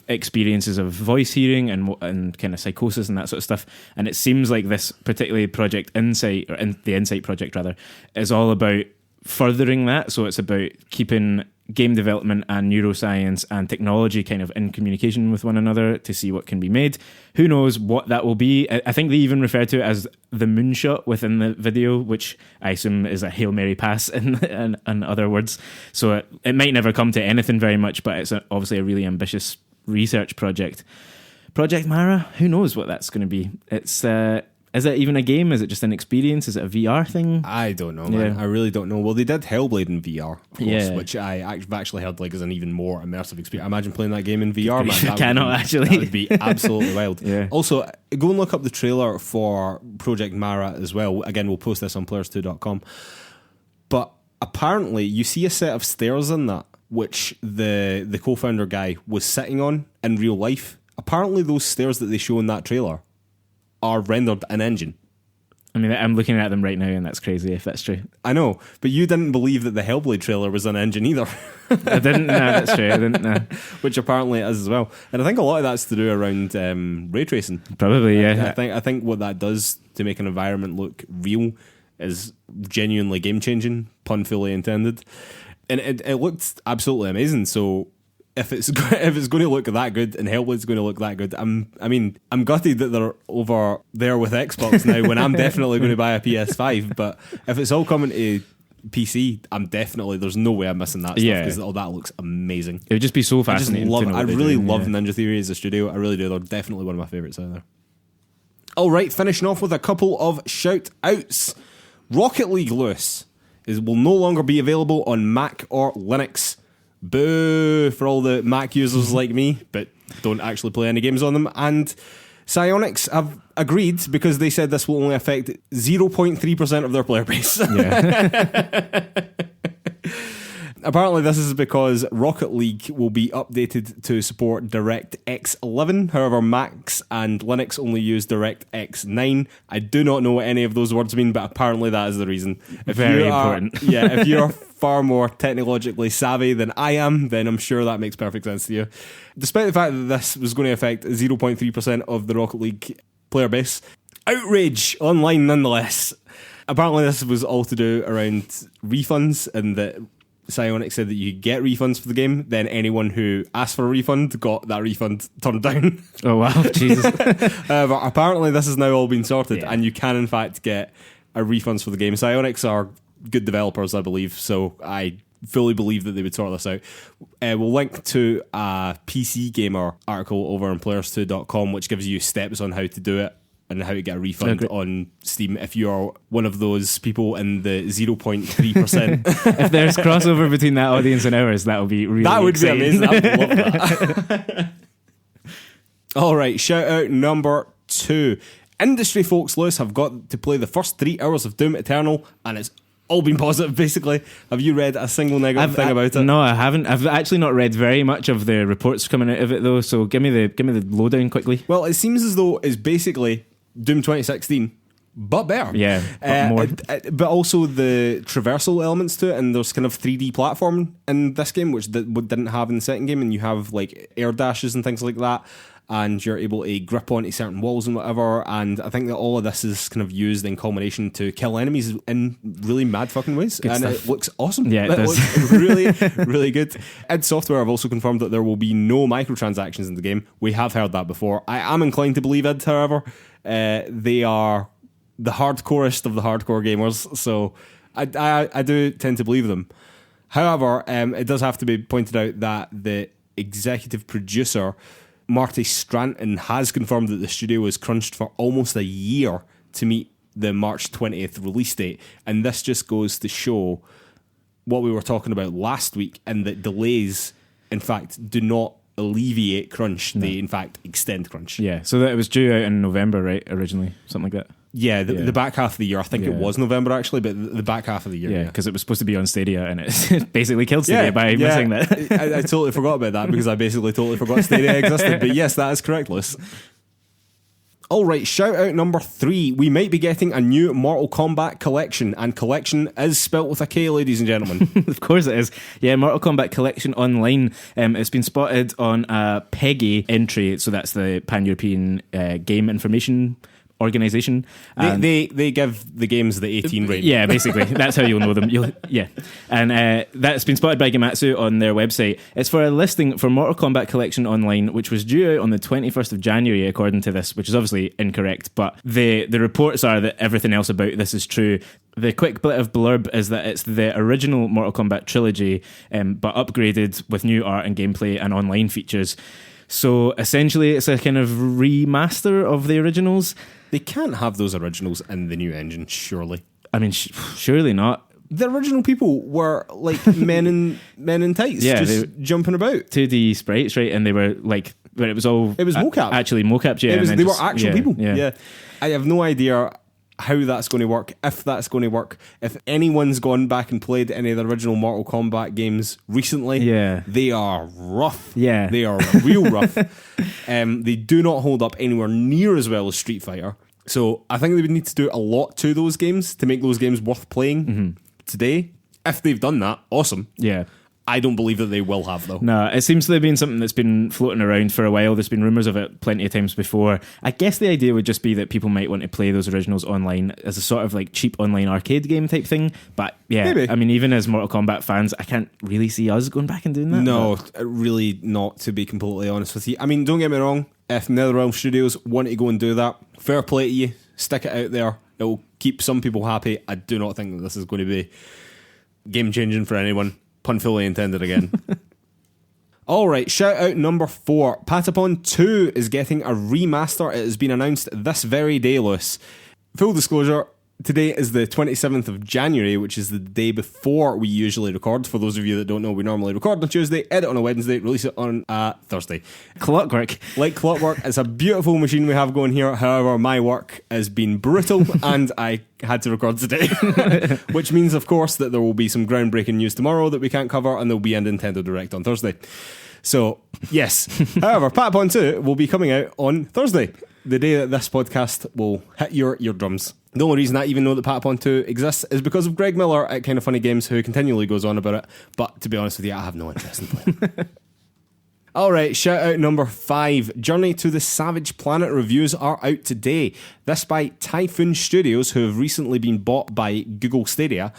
Speaker 2: experiences of voice hearing and kind of psychosis and that sort of stuff. And it seems like this particularly project Insight, or the Insight project rather, is all about furthering that. So it's about keeping game development and neuroscience and technology kind of in communication with one another to see what can be made. Who knows what that will be? I think they even refer to it as the moonshot within the video, which I assume is a Hail Mary pass in other words. So it might never come to anything very much, but it's obviously a really ambitious research project. Project Mara, who knows what that's going to be? It's is it even a game? Is it just an experience? Is it a VR thing?
Speaker 1: I don't know, man. I really don't know. Well, they did Hellblade in VR, of course, which I've actually heard like is an even more immersive experience. Imagine playing that game in VR, man. That would be absolutely wild. Yeah. Also, go and look up the trailer for Project Mara as well. Again, we'll post this on PlayersToo.com. But apparently, you see a set of stairs in that, which the co-founder guy was sitting on in real life. Apparently, those stairs that they show in that trailer are rendered in engine.
Speaker 2: I mean, I'm looking at them right now, and that's crazy if that's true.
Speaker 1: I know, but you didn't believe that the Hellblade trailer was in engine either.
Speaker 2: I didn't. No, that's true. I didn't know.
Speaker 1: Which apparently it is as well. And I think a lot of that's to do around ray tracing.
Speaker 2: Probably, yeah.
Speaker 1: I think what that does to make an environment look real is genuinely game changing, pun fully intended. And it looked absolutely amazing. So if it's going to look that good and Hellblade's going to look that good, I'm gutted that they're over there with Xbox now when I'm definitely going to buy a PS5. But if it's all coming to PC, there's no way I'm missing that stuff because all that looks amazing.
Speaker 2: It would just be so fascinating.
Speaker 1: I really love Ninja Theory as a studio. I really do. They're definitely one of my favourites out there. All right, finishing off with a couple of shout outs. Rocket League, Lewis, will no longer be available on Mac or Linux. Boo for all the Mac users like me, but don't actually play any games on them. And Psyonix have agreed because they said this will only affect 0.3% of their player base. Yeah. Apparently this is because Rocket League will be updated to support DirectX 11. However, Macs and Linux only use DirectX 9. I do not know what any of those words mean, but apparently that is the reason.
Speaker 2: Very important.
Speaker 1: If you're far more technologically savvy than I am, then I'm sure that makes perfect sense to you. Despite the fact that this was going to affect 0.3% of the Rocket League player base, outrage online nonetheless. Apparently this was all to do around refunds, and that Psyonix said that you could get refunds for the game, then anyone who asked for a refund got that refund turned down.
Speaker 2: Oh wow, Jesus.
Speaker 1: But apparently this has now all been sorted, and you can in fact get a refunds for the game. Psyonix are good developers, I believe, so I fully believe that they would sort this out. We'll link to a PC Gamer article over on PlayersToo.com, which gives you steps on how to do it and how to get a refund on Steam if you're one of those people in the 0.3%.
Speaker 2: If there's crossover between that audience and ours, that would be really exciting.
Speaker 1: Be amazing. I would love that. All right, shout out number 2. Industry folks, Lewis, have got to play the first 3 hours of Doom Eternal, and it's all been positive, basically. Have you read a single negative thing about it?
Speaker 2: No, I haven't. I've actually not read very much of the reports coming out of it, though, so give me the lowdown quickly.
Speaker 1: Well, it seems as though it's basically Doom 2016 but better.
Speaker 2: Yeah,
Speaker 1: but also the traversal elements to it, and there's kind of 3D platform in this game, which didn't have in the second game, and you have like air dashes and things like that, and you're able to grip onto certain walls and whatever, and I think that all of this is kind of used in combination to kill enemies in really mad fucking ways.
Speaker 2: Good
Speaker 1: and
Speaker 2: stuff.
Speaker 1: it looks awesome.
Speaker 2: Yeah, it does.
Speaker 1: looks really, really good. id Software have also confirmed that there will be no microtransactions in the game. We have heard that before. I am inclined to believe id, however. They are the hardcorest of the hardcore gamers, so I do tend to believe them. However, it does have to be pointed out that the executive producer, Marty Stranton, has confirmed that the studio was crunched for almost a year to meet the March 20th release date, and this just goes to show what we were talking about last week, and that delays, in fact, do not alleviate crunch. They, in fact, extend crunch.
Speaker 2: Yeah, so that it was due out in November, right, originally? Something like that?
Speaker 1: Yeah, the back half of the year. I think it was November, actually, but the back half of the year.
Speaker 2: Yeah, because it was supposed to be on Stadia, and it basically killed Stadia by missing that.
Speaker 1: I totally forgot about that, because I basically totally forgot Stadia existed. But yes, that is correct, Liz. All right, shout out number 3. We might be getting a new Mortal Kombat Collection, and collection is spelt with a K, ladies and gentlemen.
Speaker 2: Of course it is. Yeah, Mortal Kombat Collection Online. It's been spotted on a PEGI entry, so that's the Pan-European Game Information Organisation.
Speaker 1: They give the games the 18 rating.
Speaker 2: Yeah, basically. That's how you'll know them. And that's been spotted by Gematsu on their website. It's for a listing for Mortal Kombat Collection Online, which was due out on the 21st of January, according to this, which is obviously incorrect, but the reports are that everything else about this is true. The quick bit of blurb is that it's the original Mortal Kombat trilogy, but upgraded with new art and gameplay and online features. So essentially it's a kind of remaster of the originals.
Speaker 1: They can't have those originals in the new engine, surely.
Speaker 2: I mean, surely not.
Speaker 1: The original people were like men in tights, just jumping about.
Speaker 2: 2D sprites, right? And they were like, but it was all...
Speaker 1: It was mocap.
Speaker 2: Actually mocap, yeah.
Speaker 1: They were actual people. Yeah. I have no idea how that's going to work, if that's going to work. If anyone's gone back and played any of the original Mortal Kombat games recently, they are rough.
Speaker 2: Yeah.
Speaker 1: They are real rough. They do not hold up anywhere near as well as Street Fighter. So I think they would need to do a lot to those games to make those games worth playing today. If they've done that, awesome.
Speaker 2: Yeah.
Speaker 1: I don't believe that they will have, though.
Speaker 2: No, it seems to have been something that's been floating around for a while. There's been rumours of it plenty of times before. I guess the idea would just be that people might want to play those originals online as a sort of like cheap online arcade game type thing. But yeah, maybe. I mean, even as Mortal Kombat fans, I can't really see us going back and doing that.
Speaker 1: No, really not, to be completely honest with you. I mean, don't get me wrong. If NetherRealm Studios want to go and do that, fair play to you. Stick it out there. It will keep some people happy. I do not think that this is going to be game-changing for anyone. Pun fully intended again. Alright, shout out number 4. Patapon 2 is getting a remaster. It has been announced this very day, Lewis. Full disclosure, today is the 27th of January, which is the day before we usually record. For those of you that don't know, we normally record on Tuesday, edit on a Wednesday, release it on a Thursday.
Speaker 2: Clockwork.
Speaker 1: Like clockwork. It's a beautiful machine we have going here. However, my work has been brutal and I had to record today. Which means, of course, that there will be some groundbreaking news tomorrow that we can't cover, and there'll be a Nintendo Direct on Thursday. So, yes. However, Patapon 2 will be coming out on Thursday, the day that this podcast will hit your eardrums. The only reason I even know that Patapon 2 exists is because of Greg Miller at Kind of Funny Games, who continually goes on about it. But to be honest with you, I have no interest in playing. Alright, shout out number 5. Journey to the Savage Planet reviews are out today. This by Typhoon Studios, who have recently been bought by Google Stadia.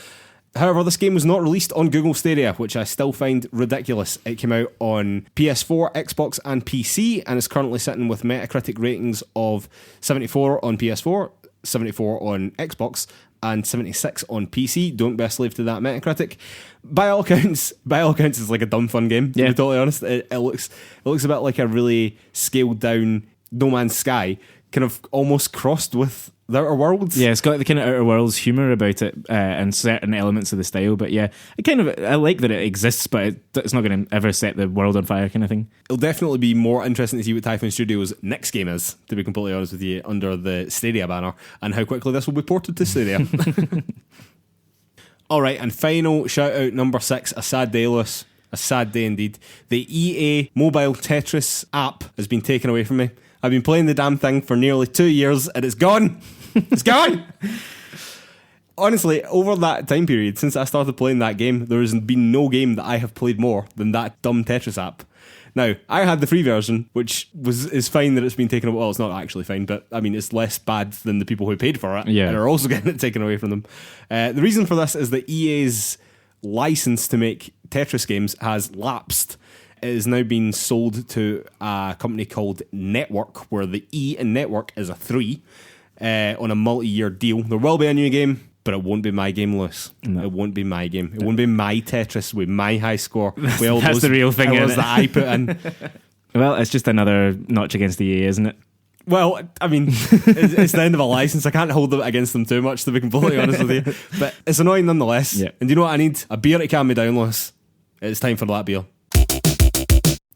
Speaker 1: However, this game was not released on Google Stadia, which I still find ridiculous. It came out on PS4, Xbox and PC, and is currently sitting with Metacritic ratings of 74 on PS4, 74 on Xbox, and 76 on PC. Don't be a slave to that Metacritic. By all accounts, it's like a dumb fun game, to be totally honest. It looks a bit like a really scaled down No Man's Sky, kind of almost crossed with the Outer Worlds. Yeah, it's got the kind of Outer Worlds humour about it, and certain elements of the style. But yeah, I like that it exists, but it's not going to ever set the world on fire kind of thing. It'll definitely be more interesting to see what Typhoon Studios' next game is, to be completely honest with you, under the Stadia banner, and how quickly this will be ported to Stadia. Alright, and final shout out number 6, a sad day, Lewis. A sad day indeed. The EA mobile Tetris app has been taken away from me. I've been playing the damn thing for nearly 2 years and it's gone. It's gone! Honestly, over that time period, since I started playing that game, there has been no game that I have played more than that dumb Tetris app. Now, I had the free version, which is fine that it's been taken away. Well, it's not actually fine, but I mean, it's less bad than the people who paid for it and are also getting it taken away from them. The reason for this is that EA's license to make Tetris games has lapsed. It is now being sold to a company called Network, where the E in Network is a 3 on a multi-year deal. There will be a new game, but it won't be my game, Lewis. No. It won't be my game. It won't be my Tetris with my high score. With all
Speaker 2: That's
Speaker 1: those
Speaker 2: the real thing,
Speaker 1: that I put in.
Speaker 2: Well, it's just another notch against the EA, isn't it?
Speaker 1: Well, I mean, it's the end of a license. I can't hold it against them too much, to be completely honest with you. But it's annoying nonetheless. Yeah. And do you know what I need? A beer to calm me down, Lewis. It's time for that beer.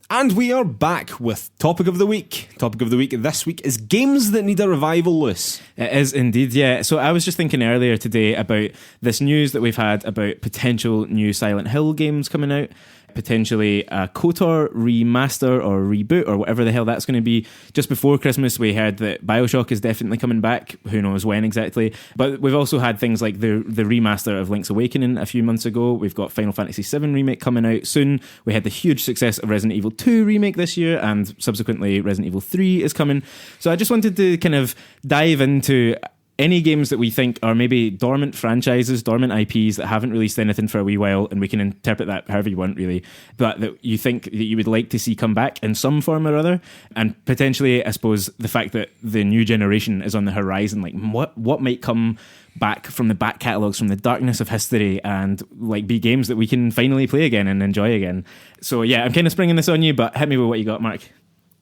Speaker 1: And we are back with Topic of the Week. Topic of the Week this week is games that need a revival, Lewis.
Speaker 2: It is indeed, yeah. So I was just thinking earlier today about this news that we've had about potential new Silent Hill games coming out. Potentially a KOTOR remaster or reboot or whatever the hell that's going to be. Just before Christmas, we heard that BioShock is definitely coming back. Who knows when exactly? But we've also had things like the remaster of Link's Awakening a few months ago. We've got Final Fantasy VII Remake coming out soon. We had the huge success of Resident Evil 2 Remake this year, and subsequently Resident Evil 3 is coming. So I just wanted to kind of dive into any games that we think are maybe dormant franchises, dormant IPs that haven't released anything for a wee while, and we can interpret that however you want, really, but that you think that you would like to see come back in some form or other, and potentially, I suppose, the fact that the new generation is on the horizon, like what might come back from the back catalogues, from the darkness of history, and like be games that we can finally play again and enjoy again. So yeah, I'm kind of springing this on you, but hit me with what you got, Mark.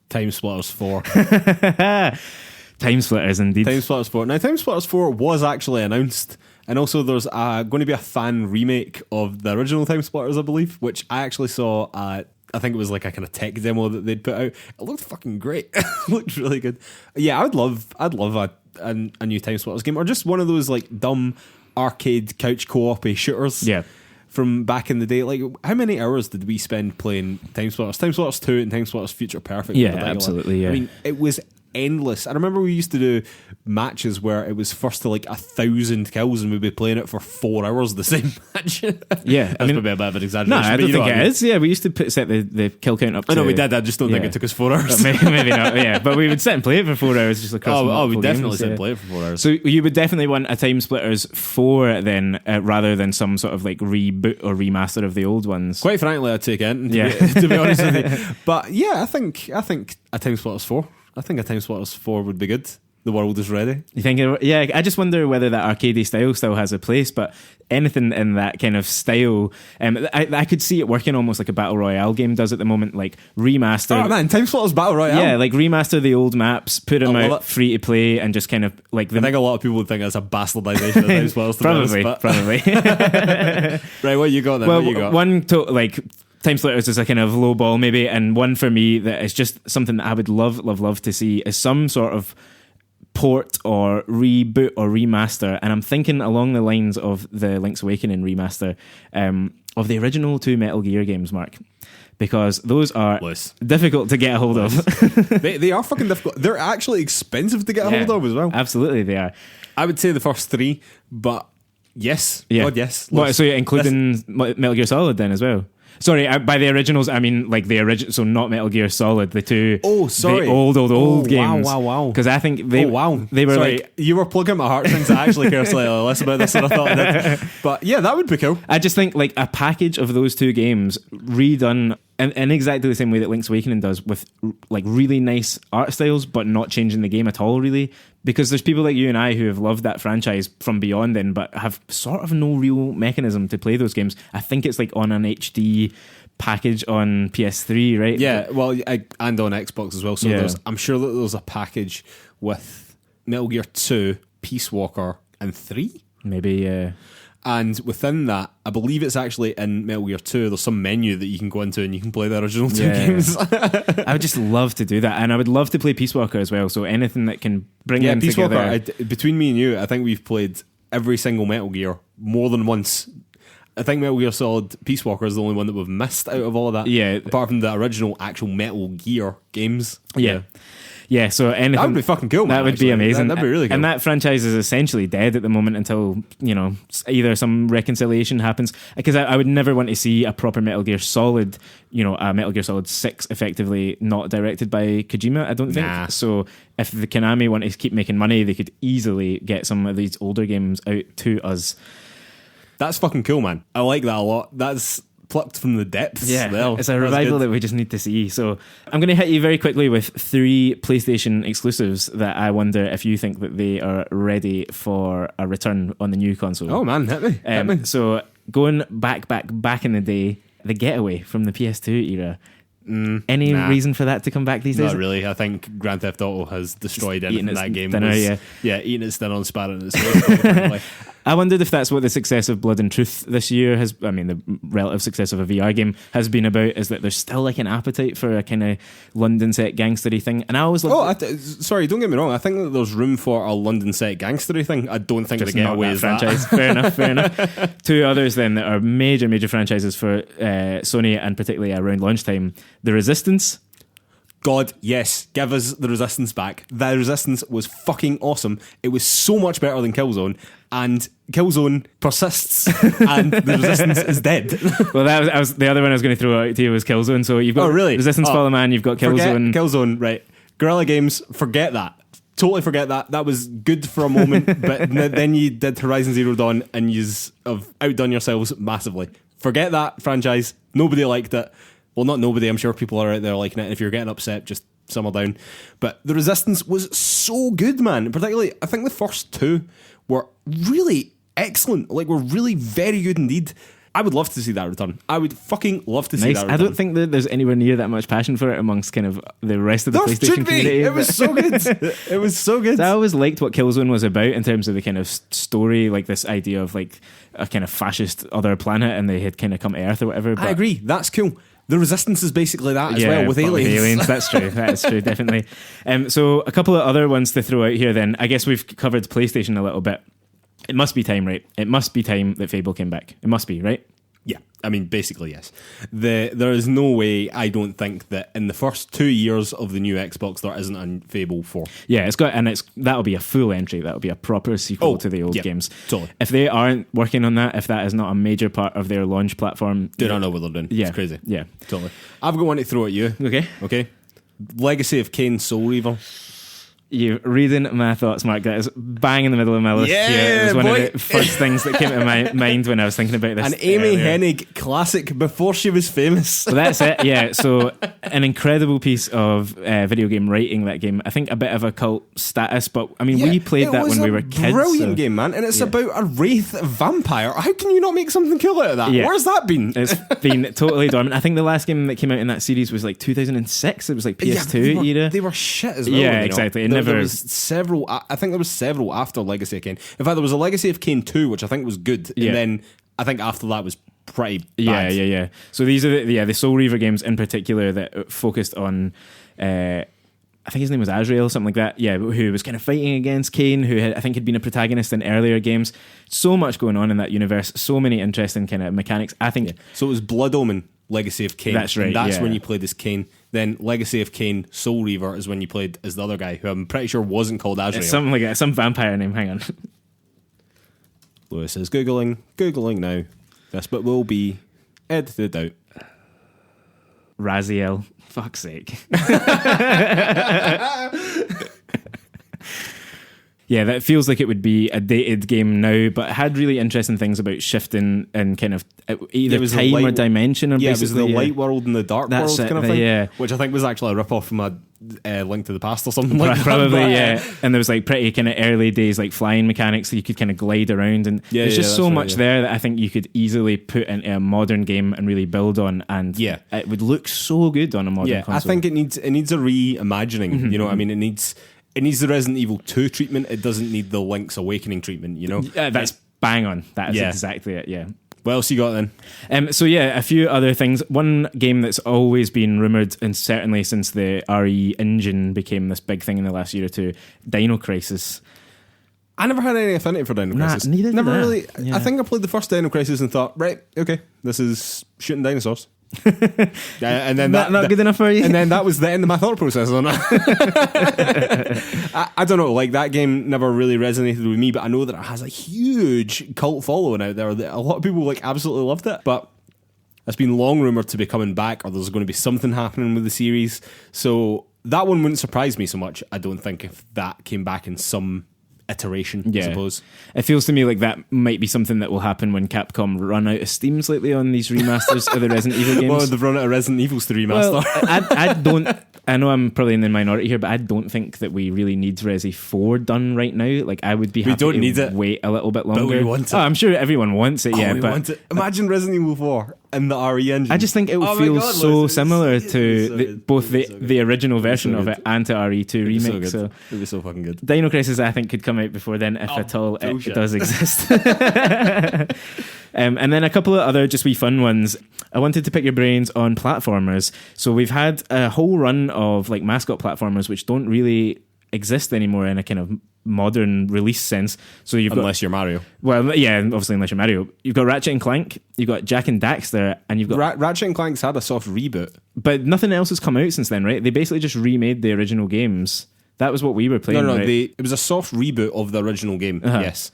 Speaker 1: Time Splitters 4.
Speaker 2: Time Splitters, indeed.
Speaker 1: Time Splitters 4. Now, Time Splitters 4 was actually announced, and also there's going to be a fan remake of the original Time Splitters, I believe, which I actually saw. I think it was like a kind of tech demo that they'd put out. It looked fucking great. It looked really good. Yeah, I'd love a new Time Splitters game, or just one of those like dumb arcade couch co-op shooters.
Speaker 2: Yeah.
Speaker 1: From back in the day, like how many hours did we spend playing Time Splitters? Time Splitters 2 and Time Splitters Future Perfect.
Speaker 2: Yeah, absolutely. Yeah.
Speaker 1: I mean, it was endless. I remember we used to do matches where it was first to like 1,000 kills and we'd be playing it for 4 hours the same match.
Speaker 2: Yeah,
Speaker 1: that's maybe a bit of an exaggeration.
Speaker 2: No, I don't think it is. Yeah, we used to set the kill count up to...
Speaker 1: I know we did. I just don't think it took us 4 hours.
Speaker 2: Maybe not, yeah. But we would sit and play it for 4 hours just across
Speaker 1: we definitely sit and play it for 4 hours.
Speaker 2: So you would definitely want a Time Splitters 4 then, rather than some sort of like reboot or remaster of the old ones.
Speaker 1: Quite frankly, I'd take it, to be honest with you. But yeah, I think a Time Splitters 4. I think a Time Splitters 4 would be good. The world is ready.
Speaker 2: You think? Yeah, I just wonder whether that arcadey style still has a place, but anything in that kind of style, I could see it working almost like a Battle Royale game does at the moment, like remaster.
Speaker 1: Oh man, Time Splitters Battle Royale?
Speaker 2: Yeah, like remaster the old maps, put them out free to play, and just kind of like...
Speaker 1: I think a lot of people would think that's a bastardization of Time Splitters.
Speaker 2: Probably.
Speaker 1: Right, what you got then?
Speaker 2: Well,
Speaker 1: what you got?
Speaker 2: One Time Splitters is a kind of low ball maybe, and one for me that is just something that I would love to see is some sort of port or reboot or remaster, and I'm thinking along the lines of the Link's Awakening remaster of the original 2 Metal Gear games, Mark, because those are difficult to get a hold of.
Speaker 1: they are fucking difficult. They're actually expensive to get a hold of as well.
Speaker 2: Absolutely they are.
Speaker 1: I would say the first 3, but yes.
Speaker 2: Yeah.
Speaker 1: God, yes.
Speaker 2: What, so you're including Metal Gear Solid then as well? Sorry, by the originals, I mean like the original, so not Metal Gear Solid, the 2.
Speaker 1: Oh, sorry.
Speaker 2: The old games.
Speaker 1: Wow.
Speaker 2: Because I think they were
Speaker 1: sorry,
Speaker 2: like...
Speaker 1: You were plugging my heartstrings. I actually care slightly less about this than I thought I did. But yeah, that would be cool.
Speaker 2: I just think like a package of those 2 games redone in exactly the same way that Link's Awakening does, with like really nice art styles, but not changing the game at all, really. Because there's people like you and I who have loved that franchise from beyond then, but have sort of no real mechanism to play those games. I think it's like on an HD package on PS3, right?
Speaker 1: Yeah, well, and on Xbox as well. So I'm sure that there's a package with Metal Gear 2, Peace Walker, and 3.
Speaker 2: Maybe, yeah.
Speaker 1: And within that, I believe it's actually in Metal Gear 2, there's some menu that you can go into and you can play the original 2 games.
Speaker 2: I would just love to do that. And I would love to play Peace Walker as well. So anything that can bring them
Speaker 1: Peace
Speaker 2: together.
Speaker 1: Walker, between me and you, I think we've played every single Metal Gear more than once. I think Metal Gear Solid Peace Walker is the only one that we've missed out of all of that.
Speaker 2: Yeah.
Speaker 1: Apart from the original actual Metal Gear games.
Speaker 2: Yeah. Yeah, so anything
Speaker 1: That would be fucking cool, man.
Speaker 2: That would be amazing.
Speaker 1: That'd be really cool.
Speaker 2: And that franchise is essentially dead at the moment until, either some reconciliation happens. Because I would never want to see a proper Metal Gear Solid, a Metal Gear Solid 6 effectively not directed by Kojima, I don't think.
Speaker 1: Nah.
Speaker 2: So if the Konami want to keep making money, they could easily get some of these older games out to us.
Speaker 1: That's fucking cool, man. I like that a lot. That's plucked from the depths.
Speaker 2: Yeah,
Speaker 1: there.
Speaker 2: it's a revival that we just need to see. So I'm going to hit you very quickly with 3 PlayStation exclusives that I wonder if you think that they are ready for a return on the new console.
Speaker 1: Oh man, hit me.
Speaker 2: So going back in the day, the Getaway from the PS2 era. Any reason for that to come back these days?
Speaker 1: Not really. I think Grand Theft Auto has destroyed anything in that game.
Speaker 2: Dinner,
Speaker 1: eating its dinner and sparring its face.
Speaker 2: I wondered if that's what the success of Blood and Truth this year has. I mean, the relative success of a VR game has been about. Is that there's still like an appetite for a kind of London set gangstery thing? And I always
Speaker 1: sorry, don't get me wrong. I think that there's room for a London set gangstery thing. I don't think
Speaker 2: just
Speaker 1: the Getaway
Speaker 2: not
Speaker 1: is
Speaker 2: franchise.
Speaker 1: that.
Speaker 2: Fair enough. 2 others then that are major franchises for Sony, and particularly around launch time: The Resistance.
Speaker 1: God, yes, give us The Resistance back. The Resistance was fucking awesome. It was so much better than Killzone, and Killzone persists, and The Resistance is dead.
Speaker 2: Well, that was the other one I was going to throw out to you was Killzone. So you've got Resistance, Fall of Man, you've got Killzone.
Speaker 1: Killzone, right. Guerrilla Games, forget that. Totally forget that. That was good for a moment, but then you did Horizon Zero Dawn, and you've outdone yourselves massively. Forget that franchise. Nobody liked it. Well, not nobody. I'm sure people are out there liking it. And if you're getting upset, just simmer down. But The Resistance was so good, man. Particularly, I think the first 2 were really excellent. Like, were really very good indeed. I would love to see that return. I would fucking love to see that return.
Speaker 2: I don't think that there's anywhere near that much passion for it amongst kind of the rest of the PlayStation community.
Speaker 1: It was so good. It was so good.
Speaker 2: So I always liked what Killzone was about in terms of the kind of story, like this idea of like a kind of fascist other planet, and they had kind of come to Earth or whatever. But
Speaker 1: I agree. That's cool. The Resistance is basically that as well, with aliens.
Speaker 2: That's true. That's true, definitely. So a couple of other ones to throw out here then. I guess we've covered PlayStation a little bit. It must be time, right? It must be time that Fable came back. It must be, right?
Speaker 1: Yeah, I mean, basically, yes. There is no way, I don't think, that in the first 2 years of the new Xbox there isn't a Fable 4.
Speaker 2: Yeah, that'll be a full entry. That'll be a proper sequel to the old games.
Speaker 1: Totally.
Speaker 2: If they aren't working on that, if that is not a major part of their launch platform,
Speaker 1: do not know what they're doing.
Speaker 2: Yeah,
Speaker 1: it's crazy.
Speaker 2: Yeah,
Speaker 1: totally. I've got one to throw at you.
Speaker 2: Okay.
Speaker 1: Legacy of Kain Soul Reaver.
Speaker 2: You're reading my thoughts, Mark. That is bang in the middle of my list.
Speaker 1: Yeah,
Speaker 2: it was one of the first things that came to my mind when I was thinking about this.
Speaker 1: An Amy Hennig classic before she was famous.
Speaker 2: Well, that's it. Yeah. So an incredible piece of video game writing. That game, I think, a bit of a cult status. But I mean, we played that when we were kids.
Speaker 1: Brilliant game, man, and it's about a wraith vampire. How can you not make something cool out of that?
Speaker 2: Yeah.
Speaker 1: Where's that been?
Speaker 2: It's been totally dormant. I think the last game that came out in that series was like 2006. It was like PS2 era.
Speaker 1: They were shit as well.
Speaker 2: Yeah, exactly.
Speaker 1: There was several. I think there was several after Legacy of Kain. In fact, there was a Legacy of Kain 2, which I think was good, and then I think after that was pretty bad.
Speaker 2: Yeah. So these are the Soul Reaver games in particular that focused on. I think his name was Azrael, something like that. Yeah, who was kind of fighting against Kain, who I think had been a protagonist in earlier games. So much going on in that universe. So many interesting kind of mechanics. I think.
Speaker 1: Yeah. So it was Blood Omen, Legacy of Kain.
Speaker 2: That's right.
Speaker 1: And that's when you played as Kain. Then Legacy of Kain, Soul Reaver is when you played as the other guy, who I'm pretty sure wasn't called Azrael.
Speaker 2: It's something like that. Some vampire name. Hang on.
Speaker 1: Lewis is Googling now. This bit will be edited out.
Speaker 2: Raziel. Fuck's sake. Yeah, that feels like it would be a dated game now, but it had really interesting things about shifting and kind of either time or dimension. Or
Speaker 1: it was the light world and the dark world kind of thing.
Speaker 2: Yeah.
Speaker 1: Which I think was actually a rip-off from a Link to the Past or something like that.
Speaker 2: Probably, yeah. And there was like pretty kind of early days like flying mechanics that you could kind of glide around, and there's just so much there that I think you could easily put into a modern game and really build on, and it would look so good on a modern console.
Speaker 1: I think it needs a reimagining. Mm-hmm. You know what I mean? It needs the Resident Evil 2 treatment. It doesn't need the Link's Awakening treatment, you know?
Speaker 2: That's bang on. That is exactly it, yeah.
Speaker 1: What else you got then?
Speaker 2: So yeah, a few other things. One game that's always been rumoured, and certainly since the RE engine became this big thing in the last year or two, Dino Crisis.
Speaker 1: I never had any affinity for Dino Crisis.
Speaker 2: Neither did I.
Speaker 1: Really.
Speaker 2: Yeah.
Speaker 1: I think I played the first Dino Crisis and thought, right, okay, this is shooting dinosaurs. And then
Speaker 2: not good enough for you.
Speaker 1: And then that was the end of my thought process on it. I don't know, like that game never really resonated with me, but I know that it has a huge cult following out there. That a lot of people like absolutely loved it, but it's been long rumoured to be coming back, or there's going to be something happening with the series. So that one wouldn't surprise me so much, I don't think, if that came back in some iteration, I suppose.
Speaker 2: It feels to me like that might be something that will happen when Capcom run out of steam slightly on these remasters of the Resident Evil games.
Speaker 1: Well, they've run out of Resident Evils to remaster.
Speaker 2: Well, I know I'm probably in the minority here, but I don't think that we really need Resi 4 done right now. Like, I would be happy to wait a little bit longer.
Speaker 1: But we want it.
Speaker 2: Oh, I'm sure everyone wants it,
Speaker 1: we want it. Imagine Resident Evil 4 and the RE engine.
Speaker 2: I just think it would feel so similar to both the original version of it and to RE2 remake. So
Speaker 1: it'd be so fucking good.
Speaker 2: Dino Crisis, I think, could come out before then, if at all it does exist. And then a couple of other just wee fun ones. I wanted to pick your brains on platformers. So we've had a whole run of like mascot platformers which don't really exist anymore in a kind of modern release sense. So unless you're Mario. Well, yeah, obviously unless you're Mario. You've got Ratchet and Clank, you've got Jak and Daxter, and you've got
Speaker 1: Ratchet and Clank's had a soft reboot,
Speaker 2: but nothing else has come out since then, right? They basically just remade the original games. That was what we were playing.
Speaker 1: No,
Speaker 2: right?
Speaker 1: it was a soft reboot of the original game. Yes.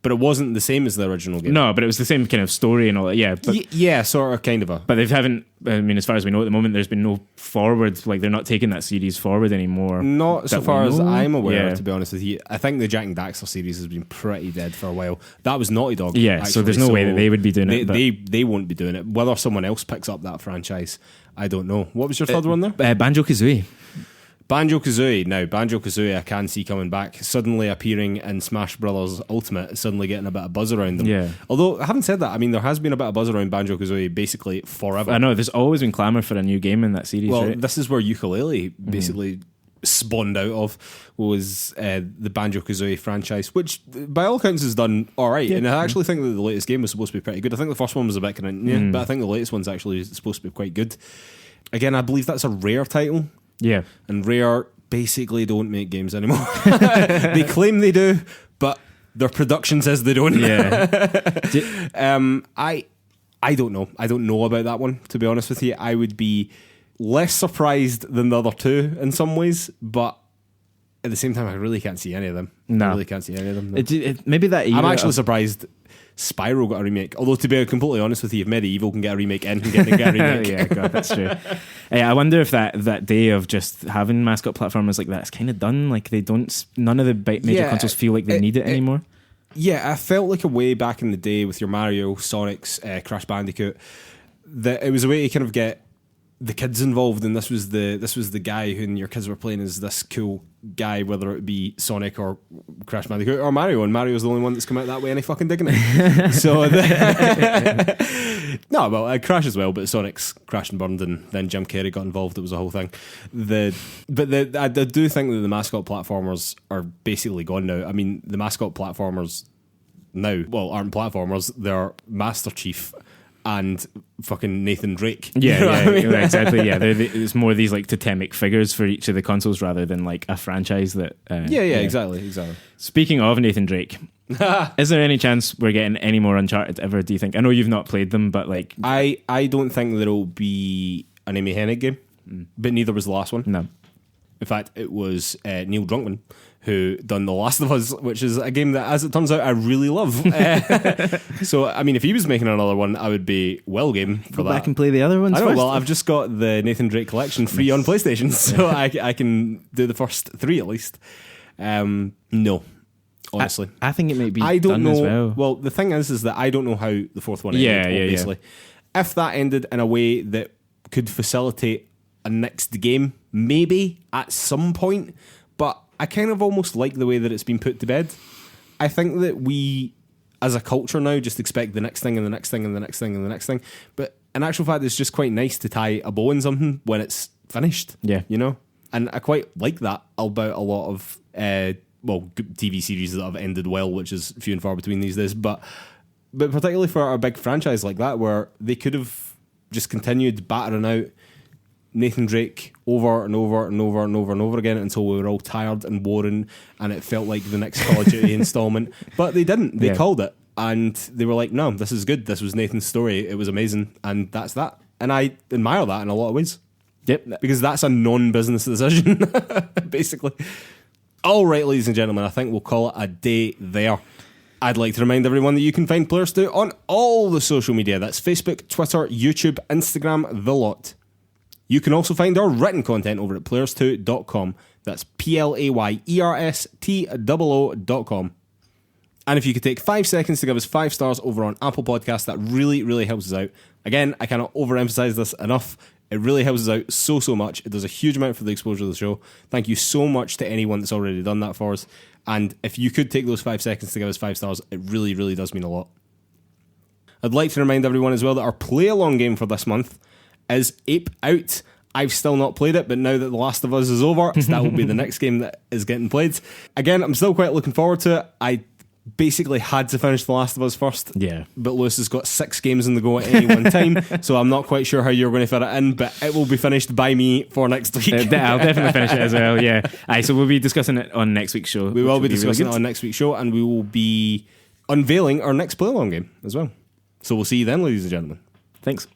Speaker 1: But it wasn't the same as the original game.
Speaker 2: No, but it was the same kind of story and all that. Yeah, but
Speaker 1: yeah, sort of, kind of a.
Speaker 2: But they haven't. I mean, as far as we know at the moment, there's been no forward. Like, they're not taking that series forward anymore.
Speaker 1: Not so far as I'm aware, to be honest with you. I think the Jak and Daxter series has been pretty dead for a while. That was Naughty Dog.
Speaker 2: Yeah, actually, so there's no way that they would be doing it.
Speaker 1: They won't be doing it. Whether someone else picks up that franchise, I don't know. What was your third one there?
Speaker 2: Banjo-Kazooie.
Speaker 1: Banjo-Kazooie. Now, Banjo-Kazooie I can see coming back, suddenly appearing in Smash Brothers Ultimate, suddenly getting a bit of buzz around them.
Speaker 2: Yeah.
Speaker 1: Although, having said that, I mean, there has been a bit of buzz around Banjo-Kazooie basically forever.
Speaker 2: I know, there's always been clamour for a new game in that series,
Speaker 1: well,
Speaker 2: right?
Speaker 1: This is where Yooka-Laylee basically spawned out of, was the Banjo-Kazooie franchise, which by all accounts has done alright, and I actually think that the latest game was supposed to be pretty good. I think the first one was a bit kind of, but I think the latest one's actually supposed to be quite good. Again, I believe that's a Rare title. Yeah. And Rare basically don't make games anymore. They claim they do, but their production says they don't.
Speaker 2: Yeah.
Speaker 1: I don't know. I don't know about that one, to be honest with you. I would be less surprised than the other two in some ways, but at the same time, I really can't see any of them.
Speaker 2: No.
Speaker 1: I really can't see any of them. No.
Speaker 2: Maybe that
Speaker 1: I'm actually surprised Spyro got a remake. Although, to be completely honest with you, if Medieval can get a remake, N can get a remake.
Speaker 2: Yeah, God, that's true. I wonder if that day of just having mascot platformers like that is kind of done. Like, none of the major consoles feel like they need it anymore.
Speaker 1: Yeah, I felt like a way back in the day with your Mario, Sonic's, Crash Bandicoot, that it was a way to kind of get the kids involved, and this was the guy who your kids were playing as this cool guy, whether it be Sonic or Crash Bandicoot or Mario, and Mario's the only one that's come out that way, and I fucking digging it. So no, well, Crash as well, but Sonic's crashed and burned, and then Jim Carrey got involved. It was a whole thing. I do think that the mascot platformers are basically gone now. I mean, the mascot platformers now, well, aren't platformers, they're Master Chief and fucking Nathan Drake.
Speaker 2: Yeah, I mean? Exactly. Yeah, it's more of these like totemic figures for each of the consoles rather than like a franchise that.
Speaker 1: Exactly.
Speaker 2: Speaking of Nathan Drake, is there any chance we're getting any more Uncharted ever? Do you think? I know you've not played them, but like,
Speaker 1: I don't think there'll be an Amy Hennig game, but neither was the last one.
Speaker 2: No.
Speaker 1: In fact, it was Neil Druckmann who done The Last of Us, which is a game that, as it turns out, I really love. So, I mean, if he was making another one, I would be well game for that.
Speaker 2: Go back and play the other ones.
Speaker 1: I know.
Speaker 2: First.
Speaker 1: Well, I've just got the Nathan Drake collection free on PlayStation, so I can do the first three at least. No, honestly,
Speaker 2: I think it may be.
Speaker 1: I don't
Speaker 2: done
Speaker 1: know.
Speaker 2: As well.
Speaker 1: Well, the thing is that I don't know how the fourth one ended. Obviously, if that ended in a way that could facilitate a next game, maybe at some point, but I kind of almost like the way that it's been put to bed. I think that we, as a culture now, just expect the next thing and the next thing and the next thing and the next thing. But in actual fact, it's just quite nice to tie a bow in something when it's finished.
Speaker 2: Yeah.
Speaker 1: You know? And I quite like that about a lot of, TV series that have ended well, which is few and far between these days. But particularly for a big franchise like that, where they could have just continued battering out Nathan Drake over and over and over and over and over again until we were all tired and boring and it felt like the next Call of Duty installment. But they didn't. They called it and they were like, no, this is good. This was Nathan's story. It was amazing. And that's that. And I admire that in a lot of ways.
Speaker 2: Yep.
Speaker 1: Because that's a non-business decision, basically. All right, ladies and gentlemen, I think we'll call it a day there. I'd like to remind everyone that you can find PlayersToo on all the social media. That's Facebook, Twitter, YouTube, Instagram, the lot. You can also find our written content over at PlayersToo.com. That's PlayerStoo.com. And if you could take 5 seconds to give us 5 stars over on Apple Podcasts, that really, really helps us out. Again, I cannot overemphasize this enough. It really helps us out so much. It does a huge amount for the exposure of the show. Thank you so much to anyone that's already done that for us. And if you could take those 5 seconds to give us 5 stars, it really, really does mean a lot. I'd like to remind everyone as well that our play-along game for this month is Ape Out. I've still not played it, but now that The Last of Us is over, that will be the next game that is getting played. Again, I'm still quite looking forward to it. I basically had to finish The Last of Us first.
Speaker 2: Yeah.
Speaker 1: But Lewis has got 6 games in the go at any one time, so I'm not quite sure how you're going to fit it in, but it will be finished by me for next week.
Speaker 2: I'll definitely finish it as well, yeah. So we'll be discussing it on next week's show.
Speaker 1: We will be discussing it on next week's show, and we will be unveiling our next play-along game as well. So we'll see you then, ladies and gentlemen.
Speaker 2: Thanks.